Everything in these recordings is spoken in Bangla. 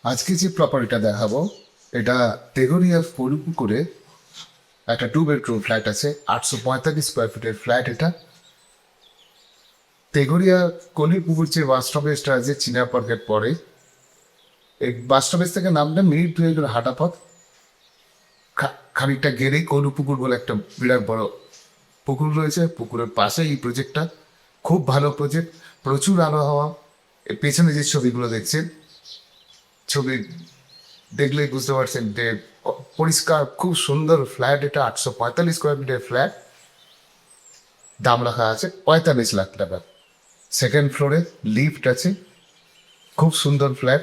আজকে যে প্রপার্টিটা দেখাবো এটা তেঘরিয়া কলুপুকুরে একটা 2 বেডরুম ফ্ল্যাট আছে, 845 স্কোয়ার ফিটের ফ্ল্যাট। এটা তেঘরিয়া কলিপুকুর যে বাস স্টপেজটা আছে চিনা পার্কের পরে, এই বাস স্টপেজ থেকে নামলে মিনিট 2 হাঁটা পথ। খানিকটা গেলেই কলুপুকুর বলে একটা বিরাট বড় পুকুর রয়েছে। পুকুরের পাশে এই প্রজেক্টটা খুব ভালো প্রজেক্ট, প্রচুর আলো হাওয়া। এর পেছনে যে ছবিগুলো দেখছেন, ছবি দেখলেই বুঝতে পারছেন যে পরিষ্কার খুব সুন্দর ফ্ল্যাট। এটা 845 স্কোয়ার ফিটের ফ্ল্যাট, দাম রাখা আছে 45 লাখ টাকা। সেকেন্ড ফ্লোরে লিফট আছে, খুব সুন্দর ফ্ল্যাট।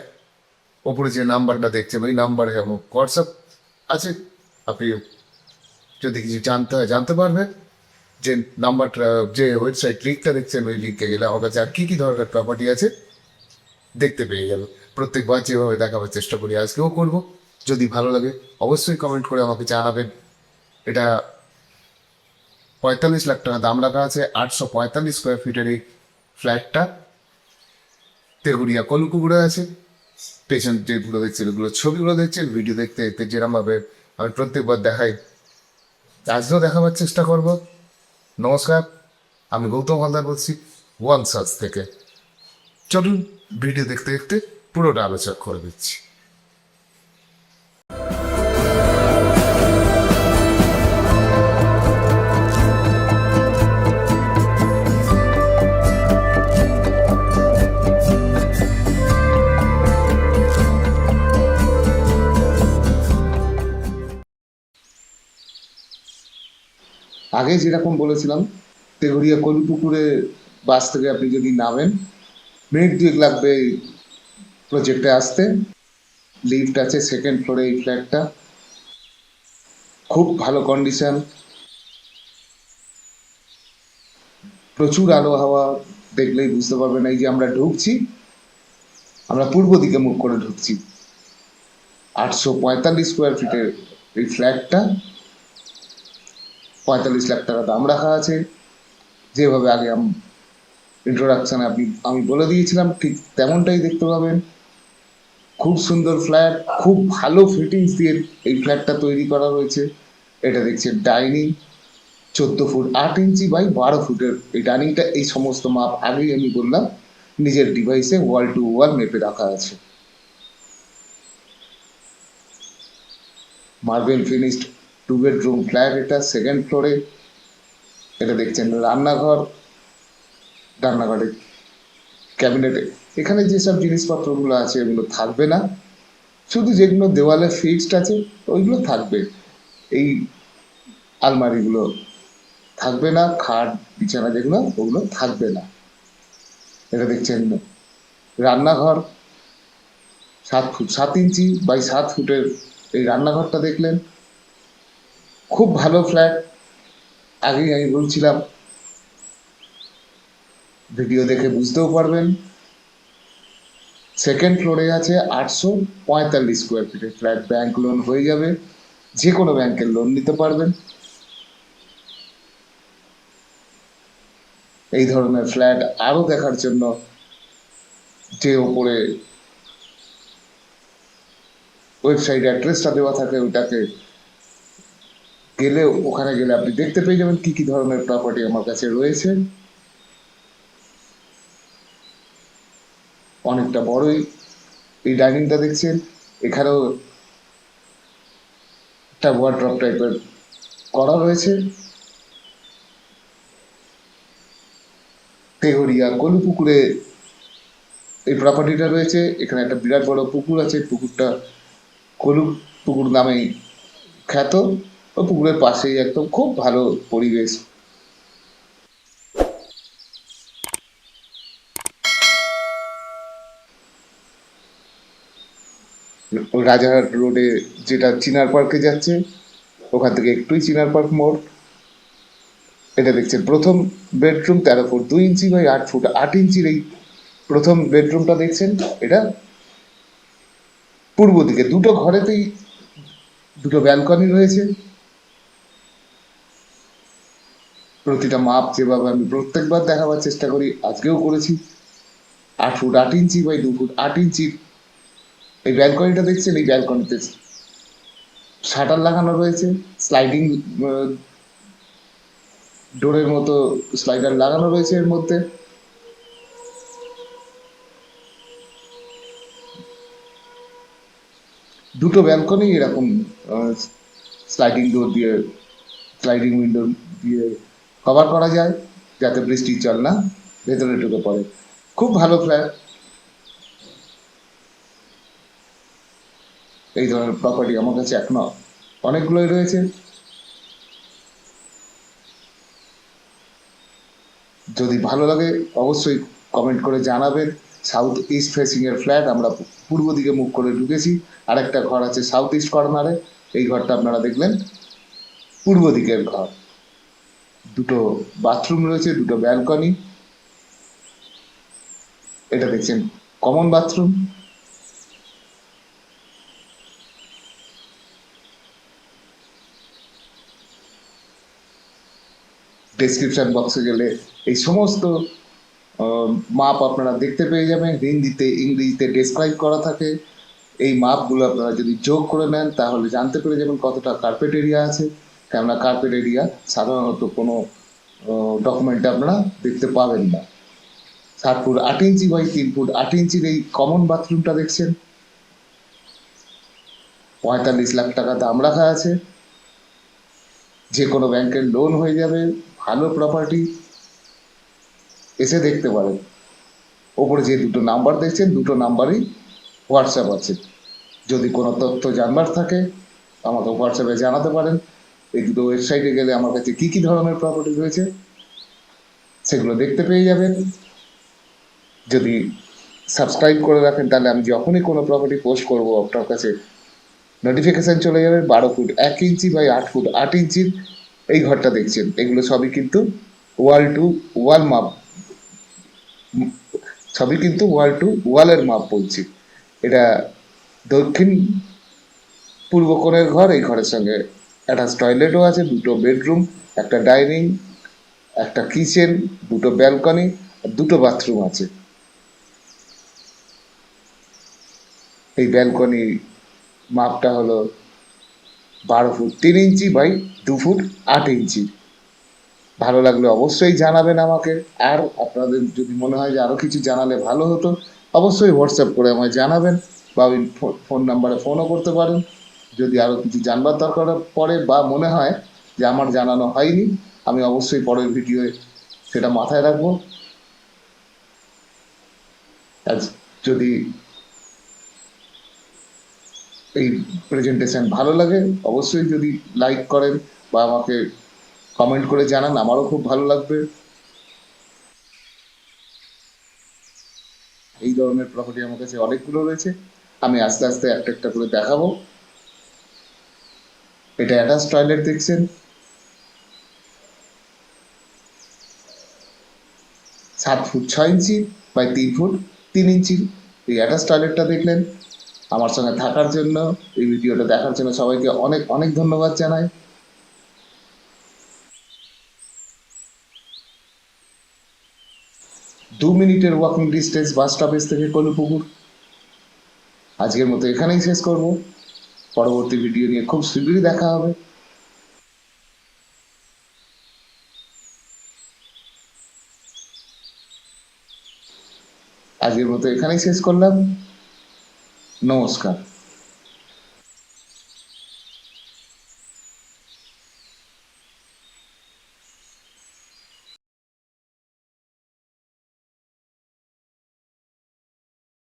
ওপরে যে নাম্বারটা দেখছেন ওই নাম্বারে আমার হোয়াটসঅ্যাপ আছে, আপনি যদি কিছু জানতে হয় জানতে পারবেন। যে নাম্বারটা, যে ওয়েবসাইট লিঙ্কটা দেখছেন ওই লিঙ্কে গেলে আমার কাছে আর কী কী ধরনের প্রপার্টি আছে দেখতে পেয়ে গেল। প্রত্যেকবার যেভাবে দেখাবার চেষ্টা করি আজকেও করব। যদি ভালো লাগে অবশ্যই কমেন্ট করে আমাকে জানাবেন। এটা 45 লাখ টাকা দাম রাখা আছে। 845 স্কোয়ার ফিটের এই ফ্ল্যাটটা তেঘুরিয়া কলকুকুরে আছে। পেছন যেগুলো দেখছেন ওগুলো ছবিগুলো দেখছেন, ভিডিও দেখতে দেখতে যেরমভাবে আমি প্রত্যেকবার দেখাই আজও দেখাবার চেষ্টা করব। নমস্কার, আমি গৌতম হালদার বলছি ওয়ান সার্চ থেকে। চলুন ভিডিও দেখতে দেখতে পুরোটা আলোচনা করে দিচ্ছি। আগে যেরকম বলেছিলাম, তেঘরিয়া কলিপুকুরে বাস থেকে আপনি যদি নামেন মিনিট 2 লাগবে এই প্রজেক্টে আসতে। লিফট আছে সেকেন্ড ফ্লোরে এই ফ্ল্যাটটা, খুব ভালো কন্ডিশন, প্রচুর আলো হাওয়া। দেখলেই বুঝতে পারবেন এই যে আমরা ঢুকছি, আমরা পূর্ব দিকে মুখ করে ঢুকছি। 845 স্কোয়ার ফিটের এই ফ্ল্যাটটা 45 লাখ টাকা দাম রাখা আছে। যেভাবে আগে ইন্ট্রোডাকশনে আমি বলে দিয়েছিলাম ঠিক তেমনটাই দেখতে পাবেন। খুব সুন্দর ফ্ল্যাট, খুব ভালো ফিটিংস দিয়ে এই ফ্ল্যাটটা তৈরি করা হয়েছে। এটা দেখছে ডাইনিং, 14 ফুট 8 ইঞ্চি বাই 12 ফুটের এই ডাইনিংটা। এই সমস্ত মাপ আগেই আমি বললাম, নিজের ডিভাইসে ওয়াল টু ওয়াল মেপে রাখা আছে। Marble finished 2 bedroom flat. এটা সেকেন্ড ফ্লোরে। এটা দেখছেন রান্নাঘর, রান্নাঘরে ক্যাবিনেটে এখানে যেসব জিনিসপত্রগুলো আছে এগুলো থাকবে না, শুধু যেগুলো দেওয়ালে ফিক্সড আছে ওইগুলো থাকবে। এই আলমারিগুলো থাকবে না, খাট বিছানা যেগুলো ওগুলো থাকবে না। এটা দেখছেন রান্নাঘর, 7 ফুট 7 ইঞ্চি বাই 7 ফুটের এই রান্নাঘরটা দেখলেন। খুব ভালো ফ্ল্যাট, আগেই আমি বলছিলাম, ভিডিও দেখে বুঝতেও পারবেন। সেকেন্ড ফ্লোরে আছে 845 স্কোয়ার ফিটের ফ্ল্যাট। ব্যাংক লোন হয়ে যাবে, যে কোনো ব্যাংকের লোন নিতে পারবেন। এই ধরনের ফ্ল্যাট আরও দেখার জন্য যে ওপরে ওয়েবসাইট অ্যাড্রেসটা দেওয়া থাকে ওটাকে গেলে, ওখানে গেলে আপনি দেখতে পেয়ে যাবেন কি কি ধরনের প্রপার্টি আমার কাছে রয়েছে। অনেকটা বড়ই এই ডাইনিংটা দেখছেন, এখানেও একটা ওয়ার্ড্রপ টাইপের করা রয়েছে। তেঘরিয়া কলুপুকুরে এই প্রপার্টিটা রয়েছে। এখানে একটা বিরাট বড় পুকুর আছে, পুকুরটা কলু পুকুর নামেই খ্যাত। ও পুকুরের পাশেই একদম খুব ভালো পরিবেশ। রাজারহাট রোডে যেটা চিনার পার্কে যাচ্ছে, ওখান থেকে একটুই চিনার পার্ক মোড়। এটা দেখছেন প্রথম bedroom, 13 foot 2 inch by 8 foot 8 ইঞ্চির এই প্রথম বেডরুমটা দেখছেন। এটা পূর্ব দিকে, দুটো ঘরেতেই দুটো ব্যালকনি রয়েছে। প্রতিটা মাপ যেভাবে আমি প্রত্যেকবার দেখাবার চেষ্টা করি আজকেও করেছি। 8 ফুট 8 ইঞ্চি বাই 2 ফুট 8 ইঞ্চির এই ব্যালকনিটা দেখছেন, এই ব্যালকনিতে শাটার লাগানো রয়েছে, স্লাইডিং ডোরের মতো স্লাইডার লাগানো রয়েছে এর মধ্যে। দুটো ব্যালকনি এরকম স্লাইডিং ডোর দিয়ে, স্লাইডিং উইন্ডো দিয়ে কভার করা যায়, যাতে বৃষ্টির জল না ভেতরে ঢুকে পড়ে। খুব ভালো ফ্ল্যাট। এই ধরনের প্রপার্টি আমার কাছে এখনো অনেকগুলোই রয়েছে। যদি ভালো লাগে অবশ্যই কমেন্ট করে জানাবেন। সাউথ ইস্ট ফেসিং এর ফ্ল্যাট, আমরা পূর্ব দিকে মুখ করে ঢুকেছি। আরেকটা ঘর আছে সাউথ ইস্ট কর্নারে, এই ঘরটা আপনারা দেখলেন পূর্ব দিকের ঘর। দুটো বাথরুম রয়েছে, দুটো ব্যালকনি। এটা দেখছেন কমন বাথরুম। ডেসক্রিপশন বক্সে গেলে এই সমস্ত মাপ আপনারা দেখতে পেয়ে যাবেন। হিন্দিতে ইংরেজিতে ডেসক্রাইব করা থাকে। এই মাপগুলো আপনারা যদি যোগ করে নেন তাহলে জানতে পেরে যাবেন কতটা কার্পেট এরিয়া আছে। কেননা কার্পেট এরিয়া সাধারণত কোনো ডকুমেন্টে আপনারা দেখতে পাবেন না। 7 ফুট 8 ইঞ্চি বাই 3 ফুট 8 ইঞ্চির এই কমন বাথরুমটা দেখছেন, 45 লাখ টাকা দাম রাখা আছে। যে কোনো ব্যাংকের লোন হয়ে যাবে, ভালো প্রপার্টি, এসে দেখতে পারেন। ওপরে যে দুটো নাম্বার দেখছেন, দুটো নাম্বারই হোয়াটসঅ্যাপ আছে। যদি কোনো তথ্য জানবার থাকে আমাকে হোয়াটসঅ্যাপে জানাতে পারেন। এই দুটো ওয়েবসাইটে গেলে আমার কাছে কী কী ধরনের প্রপার্টি রয়েছে সেগুলো দেখতে পেয়ে যাবেন। যদি সাবস্ক্রাইব করে রাখেন তাহলে আমি যখনই কোনো প্রপার্টি পোস্ট করবো আপনার কাছে নোটিফিকেশান চলে যাবে। 12 ফুট 1 ইঞ্চি বাই 8 ফুট 8 ইঞ্চির এই ঘরটা দেখছেন, এগুলো সবই কিন্তু ওয়াল টু ওয়াল মাপ, সবই কিন্তু ওয়াল টু ওয়ালের মাপ বলছি। এটা দক্ষিণ পূর্ব কোণের ঘর। এই ঘরের সঙ্গে অ্যাটাচ টয়লেটও আছে, দুটো বেডরুম, একটা ডাইনিং, একটা কিচেন, দুটো ব্যালকনি আর দুটো বাথরুম আছে। এই ব্যালকনি মাপটা হলো 12 ফুট 3 ইঞ্চি বাই 2 ফুট 8 ইঞ্চি। ভালো লাগলে অবশ্যই জানাবেন আমাকে। আর আপনাদের যদি মনে হয় যে আরও কিছু জানালে ভালো হতো, অবশ্যই হোয়াটসঅ্যাপ করে আমায় জানাবেন, বা ওই ফোন নাম্বারে ফোনও করতে পারেন। যদি আরও কিছু জানবার দরকার পড়ে বা মনে হয় যে আমার জানানো হয়নি, আমি অবশ্যই পরের ভিডিওয়ে সেটা মাথায় রাখবো। আজ যদি এই প্রেজেন্টেশন ভালো লাগে অবশ্যই যদি লাইক করেন বা আমাকে কমেন্ট করে জানান, আমারও খুব ভালো লাগবে। এই ধরনের প্রপার্টি আমার কাছে অনেকগুলো রয়েছে, আমি আস্তে আস্তে একটা একটা করে দেখাবো। এটা অ্যাটাচ টয়লেট দেখছেন, 7 ফুট 6 ইঞ্চি বাই 3 ফুট 3 ইঞ্চি। এই অ্যাটাচ টয়লেটটা দেখলেন। আমার সঙ্গে থাকার জন্য, এই ভিডিওটা দেখার জন্য সবাইকে অনেক অনেক ধন্যবাদ জানাই। 2 মিনিটের ওয়াকিং ডিস্টেন্স বাস স্টপেজ থেকে কলুপুকুর। আজকের মতো এখানেই শেষ করব। পরবর্তী ভিডিও নিয়ে খুব শীঘ্রই দেখা হবে। আজকের মতো এখানেই শেষ করলাম। নমস্কার।